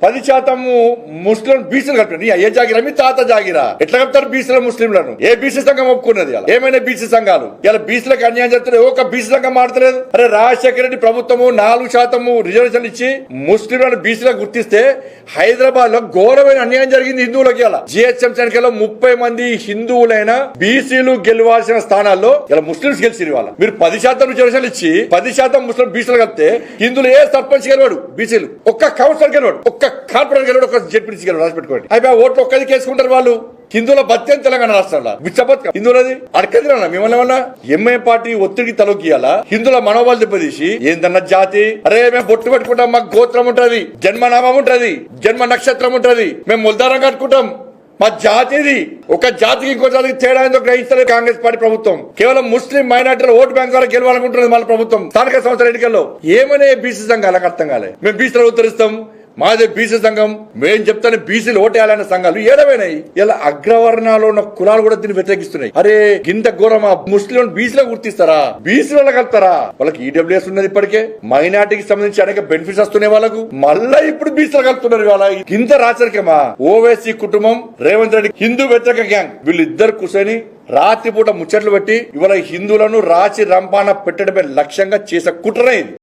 10% ముస్లిం బీసీలు కలిపి ఏ జాగిరా మీ తాత జాగిరా ఎట్లా కలుపుతారు బీసీల ముస్లింలను? ఏ బీసీ సంఘం ఒప్పుకున్నది? ఏమైనా బీసీ సంఘాలు ఇలా బీసీలకు అన్యాయం చేస్తారు. ఒక బీసీ సంఘం మాడతలేదు. అరే రాజశేఖర రెడ్డి ప్రభుత్వము 4% రిజర్వేషన్ ఇచ్చి ముస్లింలను బీసీలకు గుర్తిస్తే హైదరాబాద్ లో ఘోరమైన అన్యాయం జరిగింది హిందువులకి. ఇలా జిహెచ్ఎంసీ ఎన్నికల్లో 30 మంది హిందువులైన బీసీలు గెలవాల్సిన స్థానాల్లో ఇలా ముస్లింస్ గెలిచి వాళ్ళ మీరు 10% రిజర్వేషన్ ఇచ్చి 10% ముస్లిం బీసీలు కలిపితే హిందువులు ఏ సర్పంచ్ గెలవాడు, బీసీలు ఒక్క కౌన్సిలర్ గెలవాడు, ఒక్క కార్పొరేటర్ గెలవాడు, ఒక్క జడ్పీటీసీ గెలవాడు. రాసి పెట్టుకోండి. అయిపోయి ఓట్లు ఒక్కది కేసుకుంటారు వాళ్ళు. హిందువుల బత్యం తెలంగాణ రాష్ట్రంలో బిచ్చబత్ హిందువులది అడకదిరా మిమ్మల్ని ఏమన్నా ఎంఐ పార్టీ ఒత్తిడికి తలొగ్గియాలా? హిందువుల మనోభావాలు దెబ్బతీసి ఏందన్న జాతి, అరే మేము బొట్టు పెట్టుకుంటాం, మాకు గోత్రం ఉంటది, జన్మనామం ఉంటది, జన్మ నక్షత్రం ఉంటది, మేము ముల్దారం కట్టుకుంటాం, మా జాతిది. ఒక జాతికి ఇంకో జాతికి తేడా గ్రహించలేదు కాంగ్రెస్ పార్టీ ప్రభుత్వం. కేవలం ముస్లిం మైనార్టీల ఓటు బ్యాంక్ ద్వారా గెలవాలనుకుంటున్నది మన ప్రభుత్వం. స్థానిక సంస్థల ఎన్నికల్లో ఏమనే బీసీ సంఘాలకు అర్థం కాలే. మేము బీసీలు ఉత్తరిస్తాం, మాదే బీసీ సంఘం, మేం చెప్తాను బీసీలు ఓటేయాలనే సంఘాలు ఏడమైనాయి. ఇలా అగ్రవర్ణాలు ఉన్న కులాలు కూడా దీన్ని వ్యతిరేకిస్తున్నాయి. అరే గింత ఘోరమా? ముస్లిం బీసీలో గుర్తిస్తారా? బీసీలో కలుపుతారా? వాళ్ళకి ఈడబ్ల్యూఎస్ ఉన్నది, ఇప్పటికే మైనార్టీకి సంబంధించి అనేక బెనిఫిట్స్ వస్తున్నాయి వాళ్ళకు. మళ్ళా ఇప్పుడు బీసీలో కలుపుతున్నారు. వాళ్ళ ఇంత రాచరికమా? ఓవైసీ కుటుంబం, రేవంత్ రెడ్డి హిందూ వ్యతిరేక గ్యాంగ్, వీళ్ళిద్దరు కూర్చొని రాత్రిపూట ముచ్చట్లు పెట్టి ఇవాళ హిందువులను రాచి రంపాన పెట్టడమే లక్ష్యంగా చేసే కుట్రనే ఇది.